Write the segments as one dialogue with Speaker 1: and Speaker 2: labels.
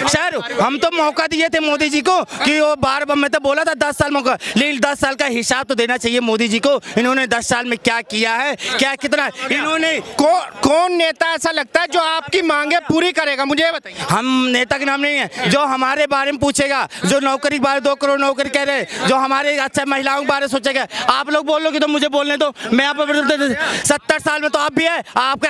Speaker 1: Sir हम तो मौका दिए थे मोदी जी को कि वो बार बार, मैं तो बोला था 10 साल मौका, लेकिन 10 साल का हिसाब तो देना चाहिए मोदी जी को। इन्होंने 10 साल में क्या किया है, क्या कितना इन्होंने
Speaker 2: कौन नेता ऐसा लगता है जो आपकी मांगे पूरी करेगा, मुझे ये बताइए।
Speaker 1: हम नेता के नाम नहीं है, जो हमारे बारे में पूछेगा, जो नौकरी के बारे 2 करोड़ नौकरी कह रहे, जो हमारे अच्छा महिलाओं के बारे में सोचेगा। आप लोग बोलोगे तो मुझे बोलने दो, मैं आप 70 साल में तो आप भी है, आपके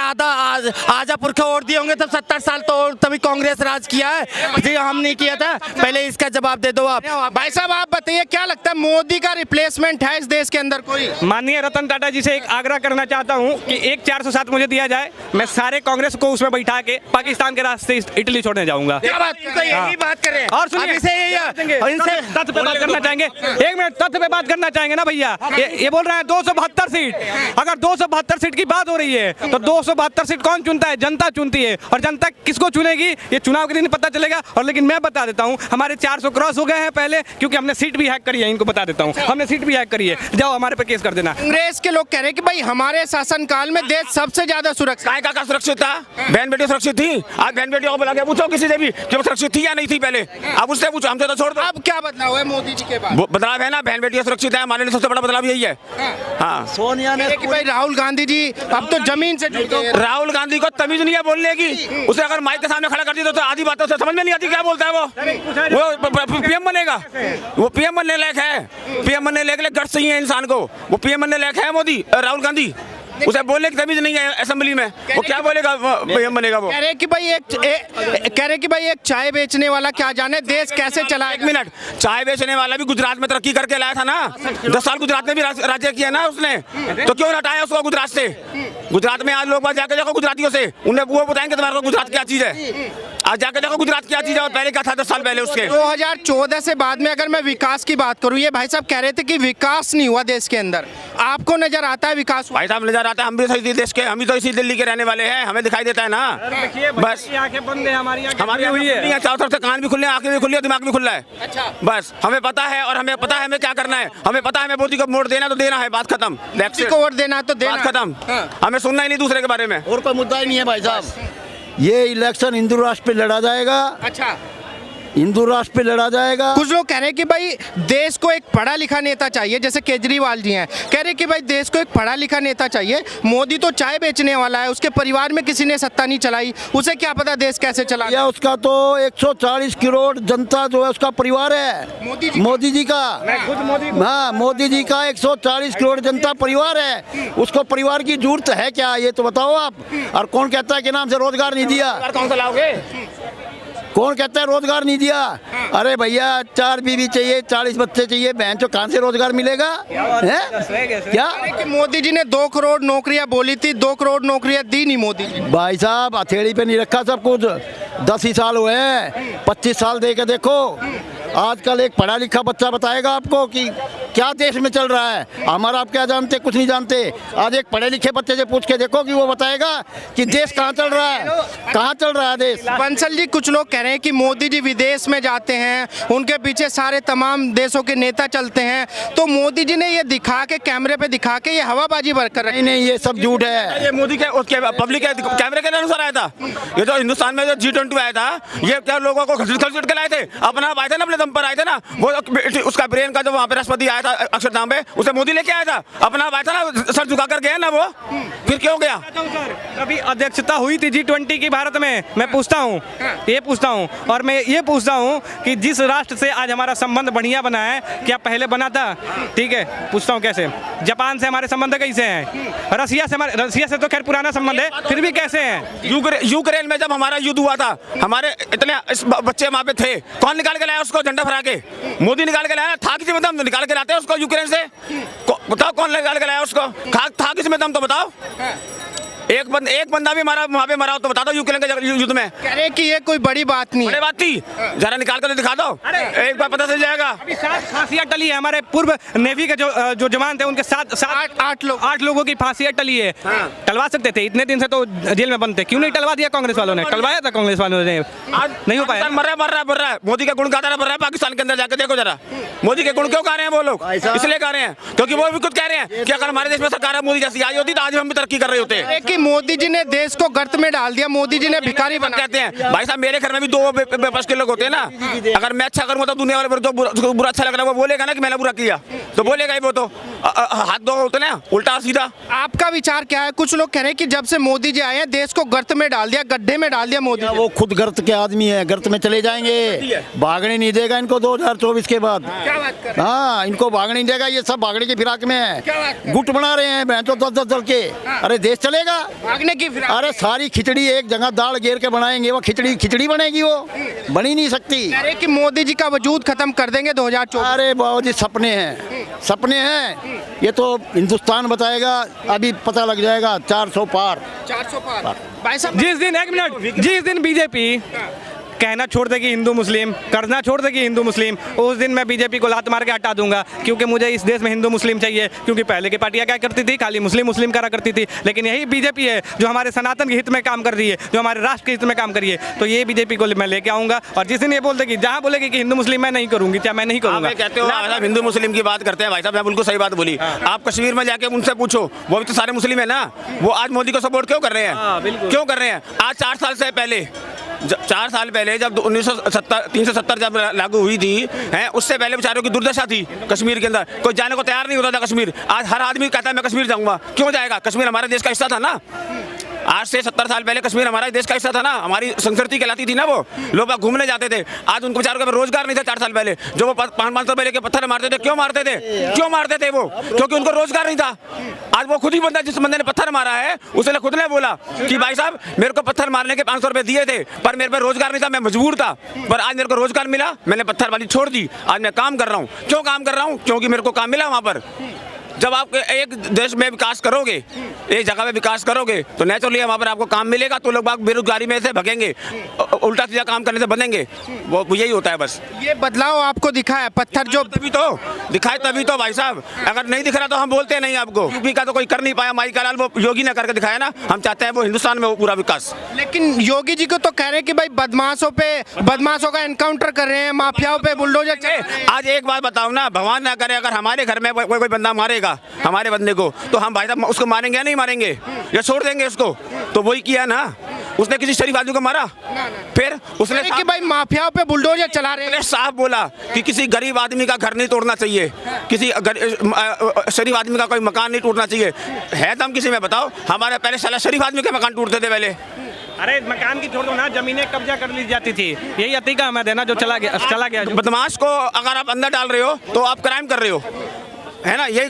Speaker 1: आजा पुरखे वोट दिए होंगे तब 70 साल तो और तभी कांग्रेस राज किया है जी, हम नहीं किया था। पहले इसका जवाब दे दो आप।
Speaker 2: भाई साहब आप बताइए क्या लगता है मोदी का रिप्लेसमेंट है इस देश के अंदर कोई?
Speaker 3: माननीय रतन टाटा जी से एक आग्रह करना चाहता हूं कि एक 407 मुझे दिया जाए, मैं सारे कांग्रेस को उसमें बैठा के पाकिस्तान के रास्ते इटली छोड़ने जाऊंगा।
Speaker 1: क्या बात, यही बात करें।
Speaker 3: और सुनिए, इनसे तथ्य पे बात करना चाहेंगे, 1 मिनट तथ्य पे बात करना चाहेंगे ना भैया। ये बोल रहे हैं 272 सीट, अगर 272 सीट की बात हो रही है तो 272 सीट कौन चुनता है? जनता चुनती है, और जनता किसको चुनेगी ये चुनाव के दिन पता चलेगा। और लेकिन मैं बता देता हूँ, हमारे 400 क्रॉस हो गए हैं पहले, क्योंकि हमने सीट भी हैक करी है। इनको बता देता हूँ, हमने सीट भी हैक करी है, जाओ हमारे पे केस कर देना।
Speaker 2: कांग्रेस के लोग कह रहे हैं कि भाई हमारे शासनकाल में देश सबसे ज्यादा सुरक्षित।
Speaker 4: काय का सुरक्षित था? बहन बेटी सुरक्षित थी? आज बहन बेटियों को बुला के पूछो किसी से भी कि वो सुरक्षित थी या नहीं थी पहले, अब उससे पूछो, हमसे तो छोड़ दो।
Speaker 2: अब क्या बदलाव है मोदी जी के बाद?
Speaker 4: बदलाव है ना, बहन बेटियां सुरक्षित है, हमारे लिए सबसे बड़ा बदलाव यही है। हाँ,
Speaker 2: सोनिया ने कि भाई राहुल गांधी जी अब तो जमीन से जुड़ गए।
Speaker 4: राहुल गांधी को तमीज नहीं है बोलने की, उसे अगर माइक के सामने खड़ा कर दी तो आधी बातों से समझ में नहीं आती क्या बोलता है वो पीएम बनेगा, वो पीएम बनने लायक है, पीएम बनने लायक गट्स चाहिए इंसान को, वो पीएम बनने लायक है मोदी राहुल गांधी। उसे बोलने की तमीज नहीं है असेंबली में, वो क्या बोलेगा, पीएम बनेगा वो।
Speaker 2: कह रहे कि भाई एक चाय बेचने वाला क्या जाने देश कैसे चला।
Speaker 4: 1 मिनट, चाय बेचने वाला भी गुजरात में तरक्की करके लाया था ना, 10 साल गुजरात में भी राज्य किया ना उसने, तो क्यों हटाया उसको गुजरात से? गुजरात में आज लोग बात जाके देखो गुजरातियों से, उन्हें वो बताएंगे तुम्हारे को गुजरात क्या चीज है। आज जाके देखो गुजरात क्या चीज है और पहले क्या था 10 साल पहले उसके।
Speaker 2: 2014 से बाद में अगर मैं विकास की बात करूं, ये भाई साहब कह रहे थे कि विकास नहीं हुआ देश के अंदर, आपको नजर आता है विकास?
Speaker 4: भाई साहब नजर आता है, हम भी इसी देश के, हम भी तो इसी दिल्ली के रहने वाले हैं, हमें दिखाई देता है ना। बस
Speaker 3: आंखें बंद है, हमारी
Speaker 4: हुई है, चारों तरफ से कान भी खुले हैं, आंखें भी खुली है, दिमाग भी खुला है।
Speaker 2: अच्छा,
Speaker 4: बस हमें पता है, और हमें पता है हमें क्या करना है, हमें पता है हमें मोदी को वोट देना तो देना है, बात खत्म।
Speaker 2: मोदी को वोट देना तो देना,
Speaker 4: बात खत्म, हमें सुनना ही नहीं दूसरे के बारे में,
Speaker 5: और कोई मुद्दा ही नहीं है भाई साहब। ये इलेक्शन हिंदू राष्ट्र पे लड़ा जाएगा।
Speaker 2: अच्छा,
Speaker 5: हिंदू राष्ट्र पे लड़ा जाएगा।
Speaker 2: कुछ लोग कह रहे हैं कि भाई देश को एक पढ़ा लिखा नेता चाहिए, जैसे केजरीवाल जी हैं, कह रहे हैं कि भाई देश को एक पढ़ा लिखा नेता चाहिए। मोदी तो चाय बेचने वाला है, उसके परिवार में किसी ने सत्ता नहीं चलाई, उसे क्या पता देश कैसे चला।
Speaker 5: या उसका तो 140 करोड़ जनता जो है उसका परिवार है, मोदी जी का। हाँ, मोदी जी का 140 करोड़ जनता परिवार है, उसको परिवार की जरूरत है क्या ये तो बताओ आप। और कौन कहता है कि नाम से रोजगार नहीं दिया?
Speaker 4: कौन सा लाओगे?
Speaker 5: कौन कहता है रोजगार नहीं दिया? अरे भैया 4 बीवी चाहिए, 40 बच्चे चाहिए, बहन चो कहाँ से रोजगार मिलेगा है क्या?
Speaker 2: कि मोदी जी ने 2 करोड़ नौकरियां बोली थी, 2 करोड़ नौकरियां दी नहीं मोदी जी।
Speaker 5: भाई साहब हथेली पे नहीं रखा सब कुछ, 10 ही साल हुए हैं, 25 साल दे के देखो। आजकल एक पढ़ा लिखा बच्चा बताएगा आपको कि क्या देश में चल रहा है। हमारा आप क्या जानते, कुछ नहीं जानते। आज एक पढ़े लिखे बच्चे से पूछ के देखो कि वो बताएगा कि देश कहाँ चल रहा है, कहाँ चल रहा है देश।
Speaker 2: बंसल जी, कुछ लोग कह रहे हैं कि मोदी जी विदेश में जाते हैं, उनके पीछे सारे तमाम देशों के नेता चलते हैं, तो मोदी जी ने ये दिखा के कैमरे पे दिखा के ये हवाबाजी कर रहे हैं।
Speaker 5: नहीं, ये सब झूठ है।
Speaker 4: ये मोदी के उसके पब्लिक के कैमरे के अनुसार आया था। ये जो हिंदुस्तान में जो G20 आया था, ये क्या लोगों को घसीट के लाए थे? अपना आए थे ना, अपने दम पर आए थे ना। वो उसका ब्रेन का जो वहाँ पे राष्ट्रपति आया था अक्षरधाम पे, उसे मोदी लेके आया था, अपना आया था ना, सर झुका कर गया ना वो, फिर क्यों गया?
Speaker 3: कभी अध्यक्षता हुई थी G20 की भारत में? मैं पूछता हूँ, ये पूछता हूँ, और मैं ये पूछता हूँ कि जिस राष्ट्र से आज हमारा संबंध बढ़िया बना है, क्या पहले बना था? ठीक है, पूछता हूँ कैसे? जापान से हमारे संबंध कैसे हैं? रसिया से तो खैर पुराना संबंध है, फिर भी कैसे हैं?
Speaker 4: यूक्रेन में जब हमारा युद्ध हुआ था, हमारे इतने बच्चे वहाँ पे थे, कौन निकाल के लाया उसको झंडा फहरा के? मोदी निकाल के लाया था? किसी में दम? निकाल के लाते हैं उसको यूक्रेन से? बताओ कौन निकाल के लाया उसको? था किसी में दम तो बताओ। एक बंदा भी मारा वहाँ पे मरा हो तो बता दो यूक्रेन के युद्ध में।
Speaker 2: कह रहे कि ये कोई बड़ी बात नहीं है।
Speaker 4: बड़ी बात थी, जरा निकाल कर दिखा दो, एक बार पता चल जाएगा।
Speaker 3: अभी 7 फांसियां टली है, हमारे पूर्व नेवी के जो जवान थे उनके 8 लोगों की फांसियां टली है। टलवा सकते थे, इतने दिन से तो जेल में बंद थे, क्यों नहीं टलवा दिया कांग्रेस वालों ने? टलवाया था कांग्रेस वालों ने, नहीं हो पाया।
Speaker 4: मर रहा है, मोदी का गुण गाता रहा है पाकिस्तान के अंदर जाकर देखो जरा। मोदी के गुण क्यों गा रहे हैं वो लोग? इसलिए गा रहे हैं क्योंकि वो भी खुद कह रहे हैं कि अगर हमारे देश में सरकार मोदी जैसी आई होती तो आज हम भी तरक्की कर रहे होते।
Speaker 2: कि मोदी जी ने देश को गर्त में डाल दिया, मोदी जी ने भिखारी बना
Speaker 4: कहते हैं भाई साहब, मेरे घर में भी दो बेबस के लोग होते हैं ना। अगर मैं अच्छा करूंगा तो दुनिया वाले जो बुरा अच्छा लग रहा है वो बोलेगा ना कि मैंने बुरा किया, तो बोलेगा ही वो तो। हाथ दो होते ना उल्टा और सीधा।
Speaker 2: आपका विचार क्या है? कुछ लोग कह रहे हैं कि जब से मोदी जी आए हैं देश को गर्त में डाल दिया, गड्ढे में डाल दिया मोदी
Speaker 5: क्या
Speaker 2: जी।
Speaker 5: वो खुद गर्त के आदमी है, गर्त में चले जाएंगे, भागने नहीं देगा इनको 2024 के बाद।
Speaker 2: क्या बात कर रहे हैं?
Speaker 5: हाँ, इनको भागने नहीं देगा, ये सब भागने की फिराक में
Speaker 2: क्या बात
Speaker 5: है, गुट बना रहे हैं बहन तो 10-10 दल के। अरे देश चलेगा?
Speaker 2: भागने की फिराक।
Speaker 5: अरे सारी खिचड़ी एक जगह दाल घेर के बनाएंगे, वो खिचड़ी बनेगी, वो बन ही नहीं सकती।
Speaker 2: कह रहे हैं कि मोदी जी का वजूद खत्म कर देंगे 2024।
Speaker 5: अरे बाबू जी, सपने हैं, सपने हैं, ये तो हिंदुस्तान बताएगा, अभी पता लग जाएगा 400 पार।
Speaker 2: 400 पार। भाई साहब
Speaker 3: जिस दिन, एक मिनट, जिस दिन बीजेपी कहना छोड़ देगी हिंदू मुस्लिम, करना छोड़ देगी हिंदू मुस्लिम, उस दिन मैं बीजेपी को लात मार के हटा दूंगा। क्योंकि मुझे इस देश में हिंदू मुस्लिम चाहिए। क्योंकि पहले की पार्टियां क्या करती थी, खाली मुस्लिम करा करती थी, लेकिन यही बीजेपी है जो हमारे सनातन के हित में काम कर रही है, जो हमारे राष्ट्र के हित में काम कर रही है। तो ये बीजेपी को मैं लेके आऊंगा। और जिस दिन ये बोल देगी, जहाँ बोलेगी कि हिंदू मुस्लिम मैं नहीं करूंगी, चाहे मैं नहीं करूंगा।
Speaker 4: कहते हो आप हिंदू मुस्लिम की बात करते हैं भाई साहब, मैं बिल्कुल सही बात बोली। आप कश्मीर में जाके उनसे पूछो, वो भी तो सारे मुस्लिम है ना, वो आज मोदी को सपोर्ट क्यों कर रहे हैं? क्यों कर रहे हैं? आज 4 साल से पहले, 4 साल पहले जब 370 जब लागू हुई थी, हैं, उससे पहले बेचारों की दुर्दशा थी कश्मीर के अंदर, कोई जाने को तैयार नहीं होता था कश्मीर। आज हर आदमी कहता है मैं कश्मीर जाऊंगा। क्यों जाएगा? कश्मीर हमारे देश का हिस्सा था ना। आज से 70 साल पहले कश्मीर हमारा देश का हिस्सा था ना, हमारी संस्कृति कहलाती थी ना। वो लोग घूमने जाते थे, आज उनको बेचारों का रोजगार नहीं था। 4 साल पहले जो वो 500 रुपए लेके पत्थर मारते थे, क्यों मारते थे? क्यों मारते थे वो? क्योंकि उनको रोजगार नहीं था। आज वो खुद ही बंदा, जिस बंदे ने पत्थर मारा है, उसने खुद ने बोला कि भाई साहब मेरे को पत्थर मारने के 500 रुपए दिए थे, पर मेरे पे रोजगार नहीं था, मैं मजबूर था, पर आज मेरे को रोजगार मिला, मैंने पत्थरबाजी छोड़ दी, आज मैं काम कर रहा हूँ। क्यों काम कर रहा हूँ? क्योंकि मेरे को काम मिला वहाँ पर। जब आप एक देश में विकास करोगे, एक जगह में विकास करोगे, तो नेचुरली वहाँ पर आपको काम मिलेगा, तो लोग बेरोजगारी में से भगेंगे, उल्टा सीधा काम करने से बनेंगे। वो यही होता है बस।
Speaker 2: ये बदलाव आपको दिखा है? पत्थर जो
Speaker 4: तभी तो दिखाए, तभी तो भाई साहब, अगर नहीं दिख रहा तो हम बोलते नहीं आपको। यूपी का तो कोई कर नहीं पाया, माई का लाल, वो योगी ने करके दिखाया ना। हम चाहते हैं वो हिंदुस्तान में वो पूरा विकास।
Speaker 2: लेकिन योगी जी को तो कह रहे हैं कि भाई बदमाशों का एनकाउंटर कर रहे हैं, माफियाओं पे बुलडोजर चला रहे हैं।
Speaker 4: आज एक बात बताओ ना, भगवान ना करे अगर हमारे घर में कोई बंदा मारेगा हमारे बंदे को, तो हम भाई साहब उसको मारेंगे या नहीं मारेंगे, या छोड़ देंगे उसको? तो वही किया ना, उसने किसी शरीफ आदमी को मारा, फिर उसने
Speaker 2: कि भाई माफियाओं पे बुलडोजर चला रहे हैं।
Speaker 4: साफ बोला कि किसी गरीब आदमी का घर नहीं तोड़ना चाहिए, किसी शरीफ आदमी का कोई मकान नहीं टूटना चाहिए। है दम किसी में? बताओ। हमारे पहले साला शरीफ आदमी के मकान टूटते थे पहले।
Speaker 3: अरे मकान की छोड़ दो ना, जमीनें कब्जा कर ली जाती थी। यही अतीका हमें देना जो चला गया।
Speaker 4: बदमाश को अगर आप अंदर डाल रहे हो तो आप क्राइम कर रहे हो, है ना? यही